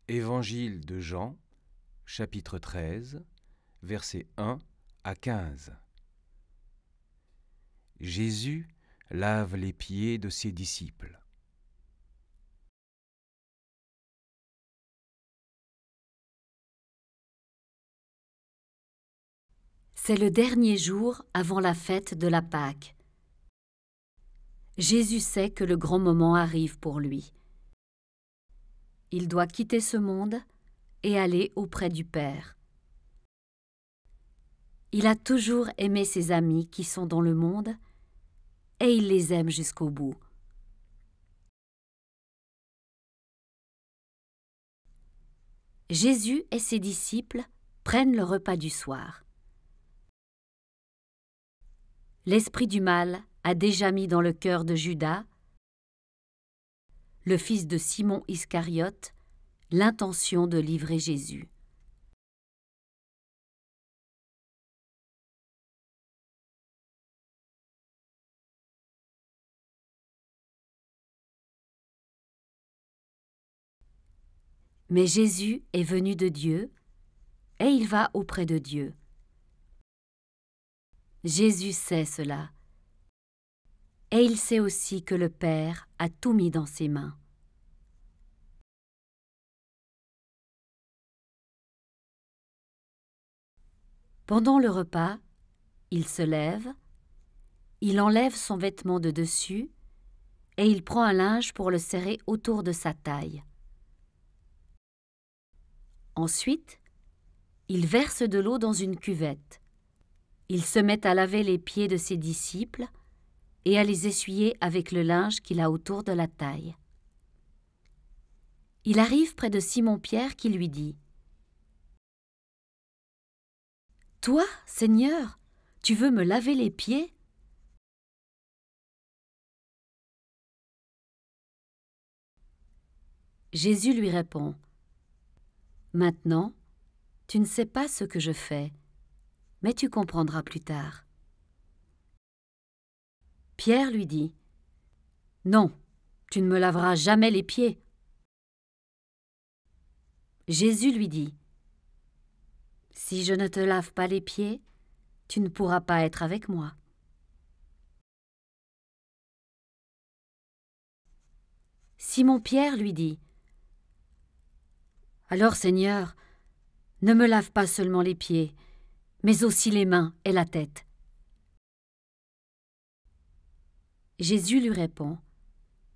Évangile de Jean, chapitre 13, versets 1 à 15. Jésus lave les pieds de ses disciples. C'est le dernier jour avant la fête de la Pâque. Jésus sait que le grand moment arrive pour lui. Il doit quitter ce monde et aller auprès du Père. Il a toujours aimé ses amis qui sont dans le monde et il les aime jusqu'au bout. Jésus et ses disciples prennent le repas du soir. L'esprit du mal a déjà mis dans le cœur de Judas, le fils de Simon Iscariote, l'intention de livrer Jésus. Mais Jésus est venu de Dieu et il va auprès de Dieu. Jésus sait cela. Et il sait aussi que le Père a tout mis dans ses mains. Pendant le repas, il se lève, il enlève son vêtement de dessus et il prend un linge pour le serrer autour de sa taille. Ensuite, il verse de l'eau dans une cuvette. Il se met à laver les pieds de ses disciples et à les essuyer avec le linge qu'il a autour de la taille. Il arrive près de Simon-Pierre qui lui dit : « Toi, Seigneur, tu veux me laver les pieds ? » Jésus lui répond : « Maintenant, tu ne sais pas ce que je fais, mais tu comprendras plus tard. » Pierre lui dit : « Non, tu ne me laveras jamais les pieds. » Jésus lui dit : « Si je ne te lave pas les pieds, tu ne pourras pas être avec moi. » Simon-Pierre lui dit : « Alors, Seigneur, ne me lave pas seulement les pieds, mais aussi les mains et la tête. » Jésus lui répond :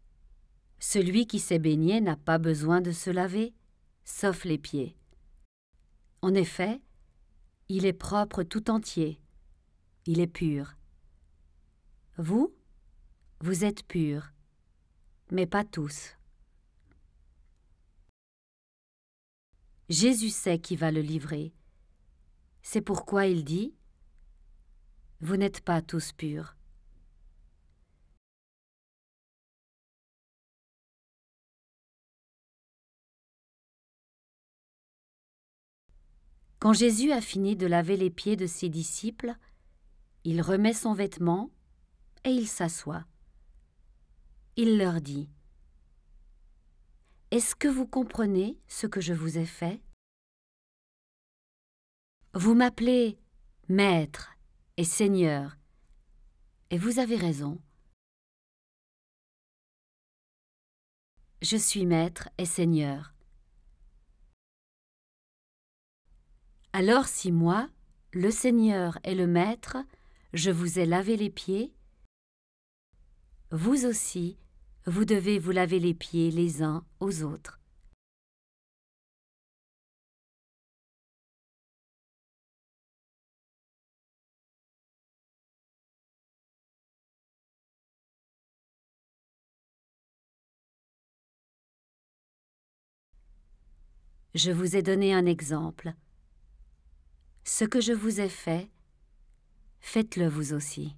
« Celui qui s'est baigné n'a pas besoin de se laver, sauf les pieds. En effet, il est propre tout entier, il est pur. Vous, vous êtes purs, mais pas tous. » Jésus sait qui va le livrer. C'est pourquoi il dit : « Vous n'êtes pas tous purs. » Quand Jésus a fini de laver les pieds de ses disciples, il remet son vêtement et il s'assoit. Il leur dit : « Est-ce que vous comprenez ce que je vous ai fait ? Vous m'appelez Maître et Seigneur, et vous avez raison. Je suis Maître et Seigneur. Alors si moi, le Seigneur et le Maître, je vous ai lavé les pieds, vous aussi, vous devez vous laver les pieds les uns aux autres. » Je vous ai donné un exemple. Ce que je vous ai fait, faites-le vous aussi.